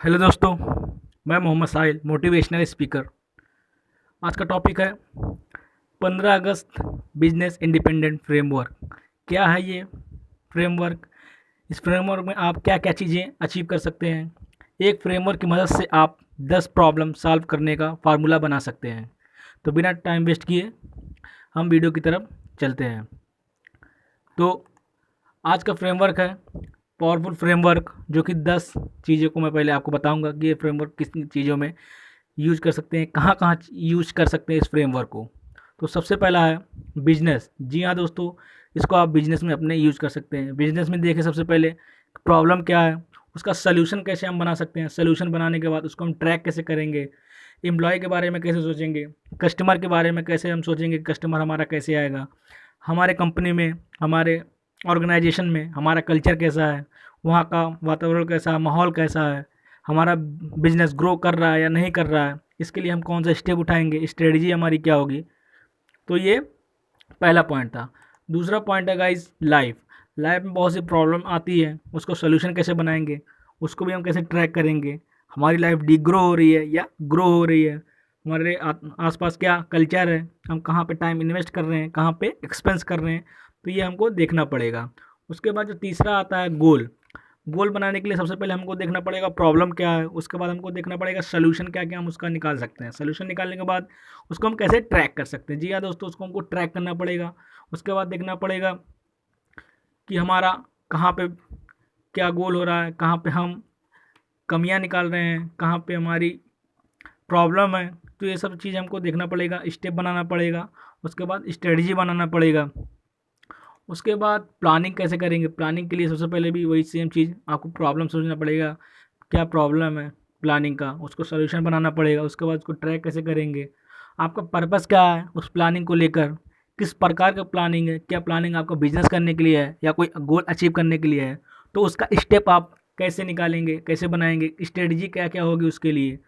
Hello दोस्तों, मैं मोहम्मद साहिल motivational speaker. आज का टॉपिक है 15 अगस्त बिजनेस इंडिपेंडेंट फ्रेमवर्क। क्या है ये फ्रेमवर्क? इस फ्रेमवर्क में आप क्या क्या चीज़ें अचीव कर सकते हैं। एक फ्रेमवर्क की मदद से आप 10 प्रॉब्लम सॉल्व करने का फार्मूला बना सकते हैं। तो बिना टाइम वेस्ट किए हम वीडियो की तरफ चलते हैं। तो आज का फ्रेमवर्क है पावरफुल फ्रेमवर्क, जो कि 10 चीज़ों को मैं पहले आपको बताऊंगा कि ये फ्रेमवर्क किस चीज़ों में यूज कर सकते हैं, कहाँ कहाँ यूज कर सकते हैं इस फ्रेमवर्क को। तो सबसे पहला है बिजनेस। जी हाँ दोस्तों, इसको आप बिजनेस में अपने यूज कर सकते हैं। बिजनेस में देखें, सबसे पहले प्रॉब्लम क्या है, उसका सल्यूशन कैसे हम बना सकते हैं। सल्यूशन बनाने के बाद उसको हम ट्रैक कैसे करेंगे, एम्प्लॉय के बारे में कैसे सोचेंगे, कस्टमर के बारे में कैसे हम सोचेंगे, कस्टमर हमारा कैसे आएगा, हमारे कंपनी में, हमारे ऑर्गेनाइजेशन में हमारा कल्चर कैसा है, वहाँ का वातावरण कैसा है, माहौल कैसा है, हमारा बिजनेस ग्रो कर रहा है या नहीं कर रहा है, इसके लिए हम कौन सा स्टेप उठाएंगे, स्ट्रेटजी हमारी क्या होगी। तो ये पहला पॉइंट था। दूसरा पॉइंट है गाइस लाइफ। लाइफ में बहुत सी प्रॉब्लम आती है, उसको सोल्यूशन कैसे बनाएंगे, उसको भी हम कैसे ट्रैक करेंगे। हमारी लाइफ डिग्रो हो रही है या ग्रो हो रही है, हमारे आसपास क्या कल्चर है, हम कहाँ पे टाइम इन्वेस्ट कर रहे हैं, कहाँ पे एक्सपेंस कर रहे हैं। तो ये हमको देखना पड़ेगा। उसके बाद जो तीसरा आता है गोल। गोल बनाने के लिए सबसे पहले हमको देखना पड़ेगा प्रॉब्लम क्या है, उसके बाद हमको देखना पड़ेगा सोल्यूशन क्या क्या हम उसका निकाल सकते हैं। सोल्यूशन निकालने के बाद उसको हम कैसे ट्रैक कर सकते हैं। जी हाँ दोस्तों, उसको हमको ट्रैक करना पड़ेगा। उसके बाद देखना पड़ेगा कि हमारा कहाँ पे क्या गोल हो रहा है, कहाँ पे हम कमियां निकाल रहे हैं, कहाँ पे हमारी प्रॉब्लम है। तो ये सब चीज़ हमको देखना पड़ेगा, स्टेप बनाना पड़ेगा। उसके बाद स्ट्रेटजी बनाना पड़ेगा। उसके बाद प्लानिंग कैसे करेंगे। प्लानिंग के लिए सबसे पहले भी वही सेम चीज़, आपको प्रॉब्लम सोचना पड़ेगा, क्या प्रॉब्लम है प्लानिंग का, उसको सॉल्यूशन बनाना पड़ेगा। उसके बाद उसको ट्रैक कैसे करेंगे, आपका पर्पस क्या है उस प्लानिंग को लेकर, किस प्रकार का प्लानिंग है, क्या प्लानिंग आपका बिजनेस करने के लिए है या कोई गोल अचीव करने के लिए है। तो उसका स्टेप आप कैसे निकालेंगे, कैसे बनाएंगे, स्ट्रेटजी क्या क्या होगी उसके लिए।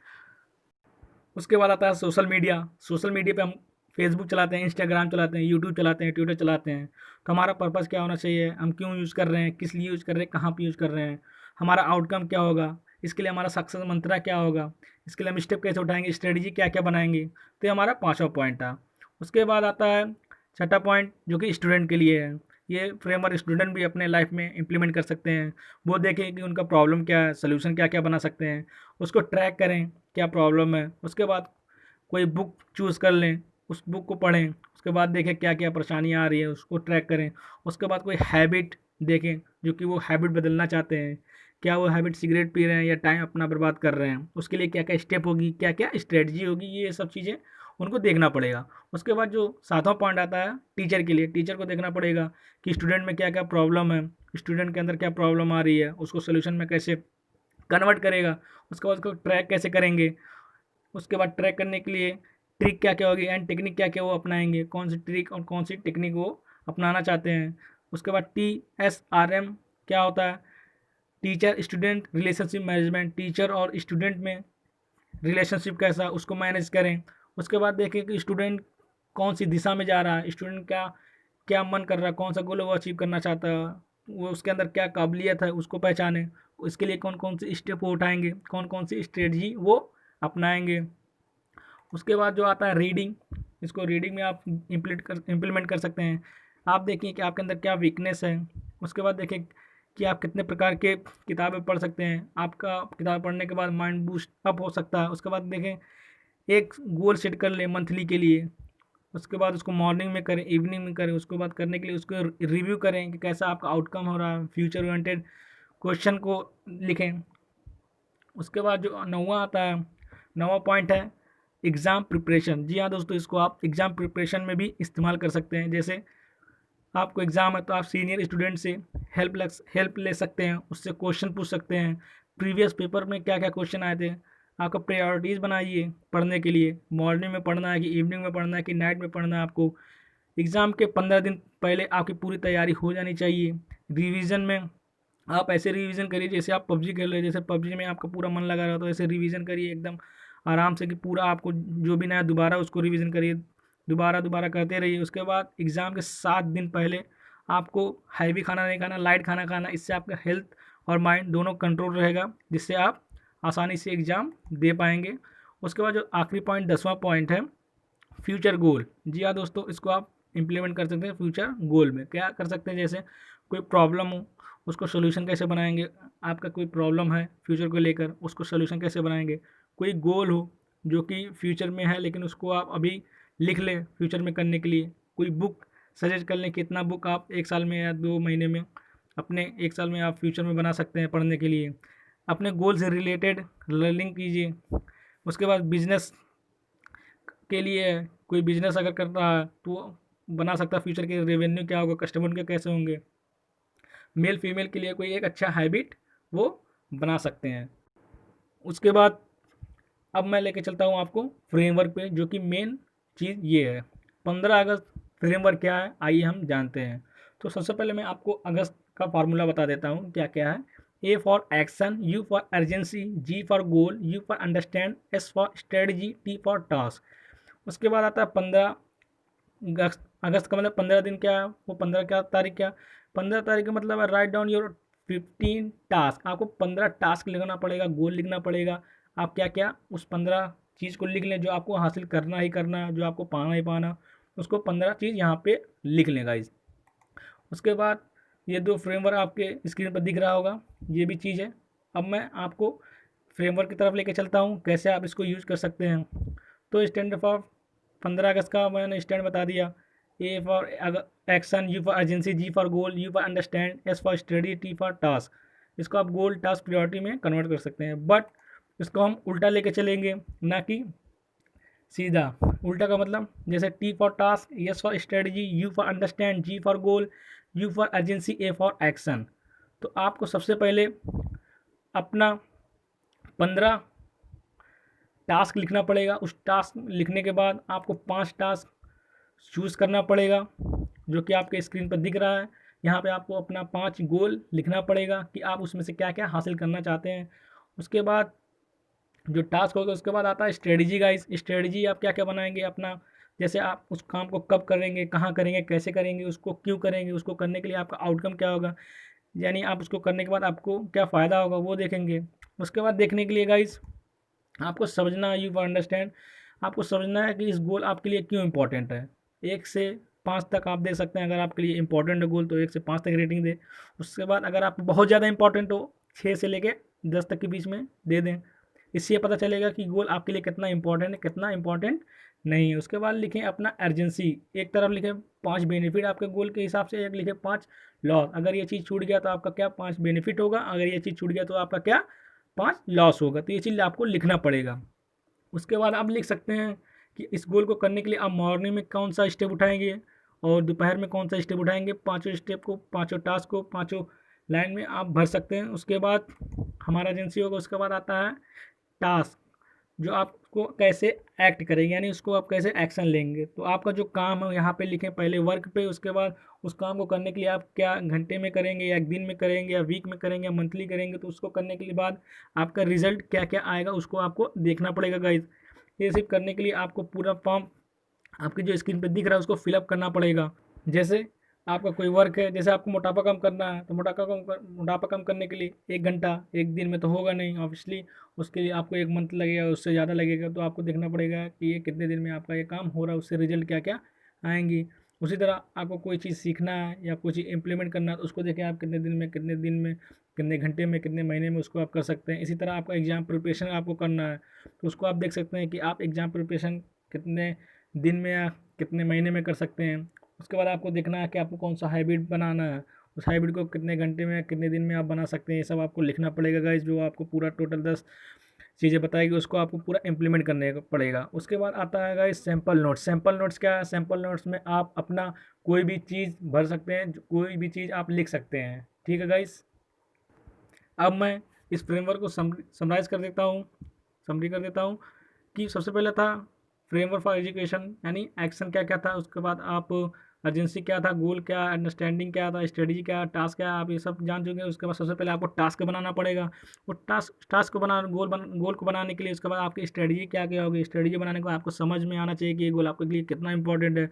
उसके बाद आता है सोशल मीडिया। सोशल मीडिया पे हम फेसबुक चलाते हैं, इंस्टाग्राम चलाते हैं, यूट्यूब चलाते हैं, ट्विटर चलाते हैं। तो हमारा पर्पस क्या होना चाहिए, हम क्यों यूज़ कर रहे हैं, किस लिए यूज़ कर रहे हैं, कहाँ पे यूज़ कर रहे हैं, हमारा आउटकम क्या होगा, इसके लिए हमारा सक्सेस मंत्रा क्या होगा, इसके लिए हम स्टेप कैसे उठाएंगे, स्ट्रेटजी क्या क्या बनाएंगे। तो ये हमारा पाँचवा पॉइंट था। उसके बाद आता है छठा पॉइंट, जो कि स्टूडेंट के लिए है। ये फ्रेमवर्क स्टूडेंट भी अपने लाइफ में इम्प्लीमेंट कर सकते हैं। वो देखें कि उनका प्रॉब्लम क्या है, सोल्यूशन क्या क्या बना सकते हैं, उसको ट्रैक करें क्या प्रॉब्लम है। उसके बाद कोई बुक चूज़ कर लें, उस बुक को पढ़ें। उसके बाद देखें क्या क्या परेशानियाँ आ रही है, उसको ट्रैक करें। उसके बाद कोई हैबिट देखें, जो कि वो हैबिट बदलना चाहते हैं। क्या वो हैबिट सिगरेट पी रहे हैं या टाइम अपना बर्बाद कर रहे हैं, उसके लिए क्या क्या स्टेप होगी, क्या क्या स्ट्रेटजी होगी, ये सब चीज़ें उनको देखना पड़ेगा। उसके बाद जो सातवां पॉइंट आता है टीचर के लिए, टीचर को देखना पड़ेगा कि स्टूडेंट में क्या क्या प्रॉब्लम है, स्टूडेंट के अंदर क्या प्रॉब्लम आ रही है, उसको सोल्यूशन में कैसे कन्वर्ट करेगा। उसके बाद उसको ट्रैक कैसे करेंगे। उसके बाद ट्रैक करने के लिए ट्रिक क्या क्या होगी एंड टेक्निक क्या क्या वो अपनाएंगे, कौन सी ट्रिक और कौन सी टेक्निक वो अपनाना चाहते हैं। उसके बाद TSRM क्या होता है, teacher student relationship management. Teacher और स्टूडेंट में रिलेशनशिप कैसा, उसको मैनेज करें। उसके बाद देखें कि स्टूडेंट कौन सी दिशा में जा रहा है, स्टूडेंट का क्या मन कर रहा है, कौन सा गोल वो अचीव करना चाहता है, वो उसके अंदर क्या काबिलियत है उसको पहचानें। इसके लिए कौन कौन से स्टेप वो उठाएंगे, कौन कौन सी स्ट्रेटजी वो अपनाएंगे। उसके बाद जो आता है रीडिंग, इसको रीडिंग में आप इम्प्लीमेंट कर सकते हैं। आप देखिए कि आपके अंदर क्या वीकनेस है। उसके बाद देखें कि आप कितने प्रकार के किताबें पढ़ सकते हैं। आपका किताब पढ़ने के बाद माइंड बूस्ट अप हो सकता है। उसके बाद देखें, एक गोल सेट कर लें मंथली के लिए। उसके बाद उसको मॉर्निंग में करें, इवनिंग में करें। उसके बाद करने के लिए उसको रिव्यू करें कि कैसा आपका आउटकम हो रहा है। फ्यूचर ओरिएंटेड क्वेश्चन को लिखें। उसके बाद जो नौवां आता है, नौवां पॉइंट है एग्ज़ाम प्रिपरेशन। जी हाँ दोस्तों, इसको आप एग्ज़ाम प्रिपरेशन में भी इस्तेमाल कर सकते हैं। जैसे आपको एग्ज़ाम है तो आप सीनियर स्टूडेंट से हेल्प ले सकते हैं, उससे क्वेश्चन पूछ सकते हैं, प्रीवियस पेपर में क्या क्या क्वेश्चन आए थे। आपका प्रायोरिटीज़ बनाइए पढ़ने के लिए, मॉर्निंग में पढ़ना है कि इवनिंग में पढ़ना है कि नाइट में पढ़ना है। आपको एग्ज़ाम के 15 दिन पहले आपकी पूरी तैयारी हो जानी चाहिए। रिवीजन में आप ऐसे रिवीजन करिए जैसे आप पबजी खेल रहे हैं। जैसे पबजी में आपका पूरा मन लगा रहा हो तो ऐसे रिवीजन करिए एकदम आराम से, कि पूरा आपको जो भी नया दोबारा उसको रिवीजन करिए, दोबारा दोबारा करते रहिए। उसके बाद एग्ज़ाम के 7 दिन पहले आपको हैवी खाना नहीं खाना, लाइट खाना खाना। इससे आपका हेल्थ और माइंड दोनों कंट्रोल रहेगा, जिससे आप आसानी से एग्ज़ाम दे पाएंगे। उसके बाद जो आखिरी पॉइंट 10वां पॉइंट है, फ्यूचर गोल। जी हाँ दोस्तों, इसको आप इम्प्लीमेंट कर सकते हैं फ्यूचर गोल में। क्या कर सकते हैं, जैसे कोई प्रॉब्लम हो उसको सोल्यूशन कैसे बनाएंगे, आपका कोई प्रॉब्लम है फ्यूचर को लेकर उसको सोल्यूशन कैसे बनाएंगे। कोई गोल हो जो कि फ्यूचर में है लेकिन उसको आप अभी लिख लें फ्यूचर में करने के लिए। कोई बुक सजेस्ट कर लें, कितना बुक आप 1 साल में या 2 महीने में, अपने 1 साल में आप फ्यूचर में बना सकते हैं पढ़ने के लिए। अपने गोल से रिलेटेड लर्निंग कीजिए। उसके बाद बिजनेस के लिए, कोई बिजनेस अगर कर रहा है तो वो बना सकता है फ्यूचर के रेवेन्यू क्या होगा, कस्टमर उनके कैसे होंगे। मेल फीमेल के लिए कोई एक अच्छा हैबिट वो बना सकते हैं। उसके बाद अब मैं लेके चलता हूँ आपको फ्रेमवर्क पे, जो कि मेन चीज़ ये है। 15 अगस्त फ्रेमवर्क क्या है, आइए हम जानते हैं। तो सबसे पहले मैं आपको अगस्त का फार्मूला बता देता हूँ क्या क्या है। A for action, U for urgency, G for goal, U for understand, S for strategy, T for task. उसके बाद आता है 15 अगस्त। अगस्त का मतलब 15 दिन क्या है, वो 15 क्या तारीख, क्या 15 तारीख का मतलब है राइट डाउन योर 15 टास्क। आपको 15 टास्क लिखना पड़ेगा, गोल लिखना पड़ेगा। आप क्या क्या उस 15 चीज़ को लिख लें जो आपको हासिल करना ही करना, जो आपको पाना ही पाना, उसको 15 चीज़ यहाँ पे लिख लें गाइज। उसके बाद ये दो फ्रेमवर्क आपके स्क्रीन पर दिख रहा होगा, ये भी चीज़ है। अब मैं आपको फ्रेमवर्क की तरफ लेके चलता हूँ, कैसे आप इसको यूज़ कर सकते हैं। तो स्टैंड फॉर 15 अगस्त का मैंने स्टैंड बता दिया। A for action, U for urgency, G for goal, U for understand, S for study, T for task. इसको आप गोल टास्क प्रायोरिटी में कन्वर्ट कर सकते हैं, बट इसको हम उल्टा लेके चलेंगे, ना कि सीधा। उल्टा का मतलब जैसे T for task, S for strategy, U for understand, G for goal, U for urgency, A for action. तो आपको सबसे पहले अपना 15 टास्क लिखना पड़ेगा। उस टास्क लिखने के बाद आपको 5 टास्क चूज़ करना पड़ेगा, जो कि आपके स्क्रीन पर दिख रहा है। यहाँ पे आपको अपना 5 गोल लिखना पड़ेगा कि आप उसमें से क्या क्या हासिल करना चाहते हैं। उसके बाद जो टास्क होगा उसके बाद आता है स्ट्रेटजी। गाइस, स्ट्रेटजी आप क्या क्या बनाएंगे अपना, जैसे आप उस काम को कब करेंगे, कहाँ करेंगे, कैसे करेंगे, उसको क्यों करेंगे, उसको करने के लिए आपका आउटकम क्या होगा, यानी आप उसको करने के बाद आपको क्या फ़ायदा होगा वो देखेंगे। उसके बाद देखने के लिए गाइस आपको समझना है, यू फॉर अंडरस्टैंड, आपको समझना है कि इस गोल आपके लिए क्यों इंपॉर्टेंट है। 1 से 5 तक आप दे सकते हैं, अगर आपके लिए इंपॉर्टेंट है गोल तो 1 से 5 तक रेटिंग दें। उसके बाद अगर आप बहुत ज़्यादा इंपॉर्टेंट हो, 6 से लेके 10 तक के बीच में दे दें। इससे पता चलेगा कि गोल आपके लिए कितना इंपॉर्टेंट है, कितना इंपॉर्टेंट नहीं है। उसके बाद लिखें अपना अर्जेंसी, एक तरफ लिखें 5 बेनिफिट आपके गोल के हिसाब से, एक लिखें 5 लॉस। अगर ये चीज़ छूट गया तो आपका क्या 5 बेनिफिट होगा, अगर ये चीज़ छूट गया तो आपका क्या 5 लॉस होगा। तो ये चीज़ आपको लिखना पड़ेगा। उसके बाद आप लिख सकते हैं कि इस गोल को करने के लिए आप मॉर्निंग में कौन सा स्टेप उठाएंगे और दोपहर में कौन सा स्टेप उठाएंगे। 5 स्टेप को, 5 टास्क को 5 लाइन में आप भर सकते हैं। उसके बाद हमारा एजेंसी होगा। उसके बाद आता है टास्क, जो आपको कैसे एक्ट करेंगे, यानी उसको आप कैसे एक्शन लेंगे। तो आपका जो काम है यहाँ पे लिखें पहले वर्क पे। उसके बाद उस काम को करने के लिए आप क्या घंटे में करेंगे, या 1 दिन में करेंगे, या वीक में करेंगे, या मंथली करेंगे। तो उसको करने के लिए बाद आपका रिजल्ट क्या क्या आएगा उसको आपको देखना पड़ेगा गाइज। ये सिर्फ करने के लिए आपको पूरा फॉर्म आपकी जो स्क्रीन पे दिख रहा है उसको फिलअप करना पड़ेगा। जैसे आपका कोई वर्क है, जैसे आपको मोटापा कम करना है, तो मोटापा कम करने के लिए 1 घंटा 1 दिन में तो होगा नहीं ऑब्वियसली, उसके लिए आपको 1 मंथ लगेगा, उससे ज़्यादा लगेगा। तो आपको देखना पड़ेगा कि ये कितने दिन में आपका ये काम हो रहा है, उससे रिजल्ट क्या क्या आएंगी। उसी तरह आपको कोई चीज़ सीखना है या कोई चीज़ इम्प्लीमेंट करना है, तो उसको देखें आप कितने दिन में कितने घंटे में कितने महीने में उसको आप कर सकते हैं। इसी तरह आपका एग्ज़ाम प्रिपरेशन आपको करना है, तो उसको आप देख सकते हैं कि आप एग्ज़ाम प्रिपरेशन कितने दिन में या कितने महीने में कर सकते हैं। उसके बाद आपको देखना है कि आपको कौन सा हाइब्रिड बनाना है, उस हाइब्रिड को कितने घंटे में कितने दिन में आप बना सकते हैं। ये सब आपको लिखना पड़ेगा गाइस, जो आपको पूरा टोटल 10 चीज़ें बताएगी, उसको आपको पूरा इम्प्लीमेंट करने का पड़ेगा। उसके बाद आता है guys sample notes. Sample notes क्या है, सैम्पल नोट्स में आप अपना कोई भी चीज़ भर सकते हैं, कोई भी चीज़ आप लिख सकते हैं। ठीक है गाइस, अब मैं इस फ्रेमवर्क को समराइज़ कर देता हूँ, समरी कर देता हूँ कि सबसे पहले था फ्रेमवर्क फॉर एजुकेशन, यानी एक्शन क्या क्या था। उसके बाद आप अर्जेंसी क्या था, गोल क्या, अंडरस्टैंडिंग क्या था, स्ट्रेटजी क्या, टास्क क्या, आप ये सब जान चुके हैं। उसके बाद सबसे पहले आपको टास्क बनाना पड़ेगा। वो टास्क को गोल को बनाने के लिए उसके बाद आपकी स्ट्रेटजी क्या क्या होगी। स्ट्रेटजी बनाने के बाद आपको समझ में आना चाहिए कि ये गोल आपके लिए कितना इंपॉर्टेंट है।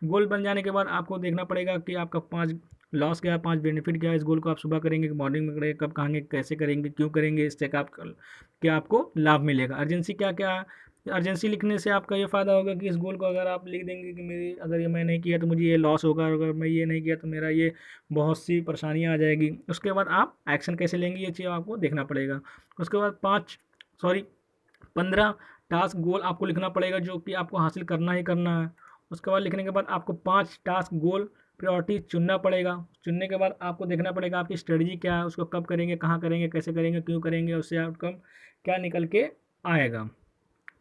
गोल बन जाने के बाद आपको देखना पड़ेगा कि आपका 5 लॉस क्या है, 5 बेनिफिट क्या है। इस गोल को आप सुबह करेंगे, मॉर्निंग में करेंगे, कब करेंगे, कैसे करेंगे, क्यों करेंगे, इससे क्या आपको लाभ मिलेगा। अर्जेंसी क्या क्या है, अर्जेंसी लिखने से आपका ये फ़ायदा होगा कि इस गोल को अगर आप लिख देंगे कि मेरी अगर ये मैं नहीं किया तो मुझे ये लॉस होगा, और अगर मैं ये नहीं किया तो मेरा ये बहुत सी परेशानियाँ आ जाएगी। उसके बाद आप एक्शन कैसे लेंगे ये चीज़ आपको देखना पड़ेगा। उसके बाद 15 टास्क गोल आपको लिखना पड़ेगा जो कि आपको हासिल करना ही करना है। उसके बाद लिखने के बाद आपको 5 टास्क गोल प्रायोरिटी चुनना पड़ेगा। चुनने के बाद आपको देखना पड़ेगा आपकी स्ट्रेटजी क्या है, उसको कब करेंगे, कहाँ करेंगे, कैसे करेंगे, क्यों करेंगे, उससे आउटकम क्या निकल के आएगा।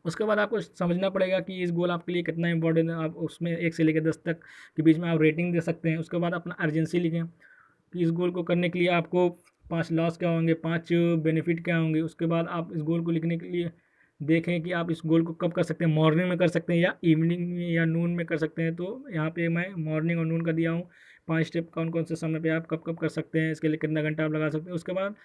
उसके बाद आपको समझना पड़ेगा कि इस गोल आपके लिए कितना इंपॉर्टेंट है। आप उसमें 1 से लेकर 10 तक के बीच में आप रेटिंग दे सकते हैं। उसके बाद अपना अर्जेंसी लिखें कि इस गोल को करने के लिए आपको 5 लॉस क्या होंगे, 5 बेनिफिट क्या होंगे। उसके बाद आप इस गोल को लिखने के लिए देखें कि आप इस गोल को कब कर सकते हैं, मॉर्निंग में कर सकते हैं या इवनिंग में या नून में कर सकते हैं। तो यहाँ पे मैं मॉर्निंग और नून का दिया हूँ। 5 स्टेप कौन कौन से समय पे आप कब कब कर सकते हैं, इसके लिए कितना घंटा आप लगा सकते हैं। उसके बाद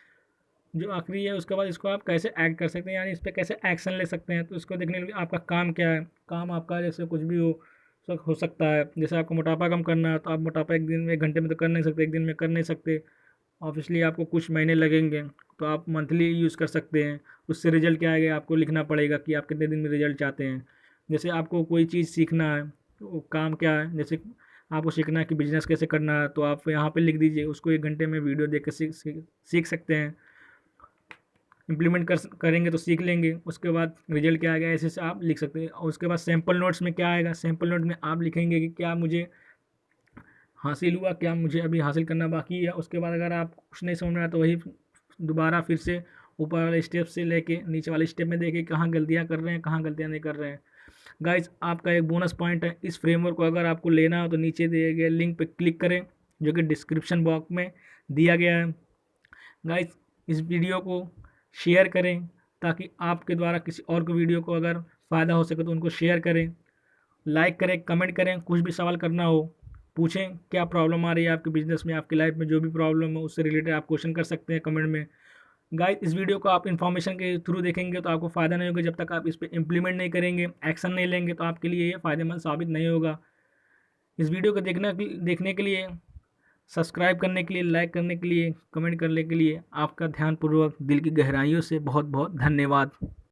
जो आखिरी है उसके बाद इसको आप कैसे ऐड कर सकते हैं, यानी इस पर कैसे एक्शन ले सकते हैं। तो इसको देखने के लिए आपका काम क्या है, काम आपका जैसे कुछ भी हो सकता है। जैसे आपको मोटापा कम करना है तो आप मोटापा एक दिन में 1 घंटे में तो कर नहीं सकते, एक दिन में कर नहीं सकते। ऑब्वियसली आपको कुछ महीने लगेंगे, तो आप मंथली यूज़ कर सकते हैं। उससे रिजल्ट क्या आएगा आपको लिखना पड़ेगा कि आप कितने दिन में रिजल्ट चाहते हैं। जैसे आपको कोई चीज़ सीखना है तो वो काम क्या है, जैसे आपको सीखना है कि बिजनेस कैसे करना है तो आप यहाँ पे लिख दीजिए। उसको 1 घंटे में वीडियो देख के सीख सकते हैं। इम्प्लीमेंट करेंगे तो सीख लेंगे। उसके बाद रिजल्ट क्या आएगा ऐसे से आप लिख सकते हैं। और उसके बाद सैम्पल नोट्स में क्या आएगा, सैम्पल नोट में आप लिखेंगे कि क्या मुझे हासिल हुआ, क्या मुझे अभी हासिल करना बाकी है। उसके बाद अगर आप कुछ नहीं समझ में आया तो वही दोबारा फिर से ऊपर वाले स्टेप से लेके नीचे वाले स्टेप में देखिए कहाँ गलतियाँ कर रहे हैं, कहाँ गलतियाँ नहीं कर रहे हैं। गाइज आपका एक बोनस पॉइंट है, इस फ्रेमवर्क को अगर आपको लेना हो तो नीचे दिए गए लिंक पर क्लिक करें जो कि डिस्क्रिप्शन बॉक्स में दिया गया है। गाइज इस वीडियो को शेयर करें ताकि आपके द्वारा किसी और को वीडियो को अगर फ़ायदा हो सके तो उनको शेयर करें। लाइक करें, कमेंट करें, कुछ भी सवाल करना हो पूछें, क्या प्रॉब्लम आ रही है आपके बिजनेस में, आपकी लाइफ में जो भी प्रॉब्लम है उससे रिलेटेड आप क्वेश्चन कर सकते हैं कमेंट में। गाइस इस वीडियो को आप इन्फॉर्मेशन के थ्रू देखेंगे तो आपको फ़ायदा नहीं होगा जब तक आप इस पर इम्प्लीमेंट नहीं करेंगे, एक्शन नहीं लेंगे तो आपके लिए ये फ़ायदेमंद साबित नहीं होगा। इस वीडियो को देखने के लिए, सब्सक्राइब करने के लिए, लाइक करने के लिए, कमेंट करने के लिए आपका ध्यानपूर्वक दिल की गहराइयों से बहुत बहुत धन्यवाद।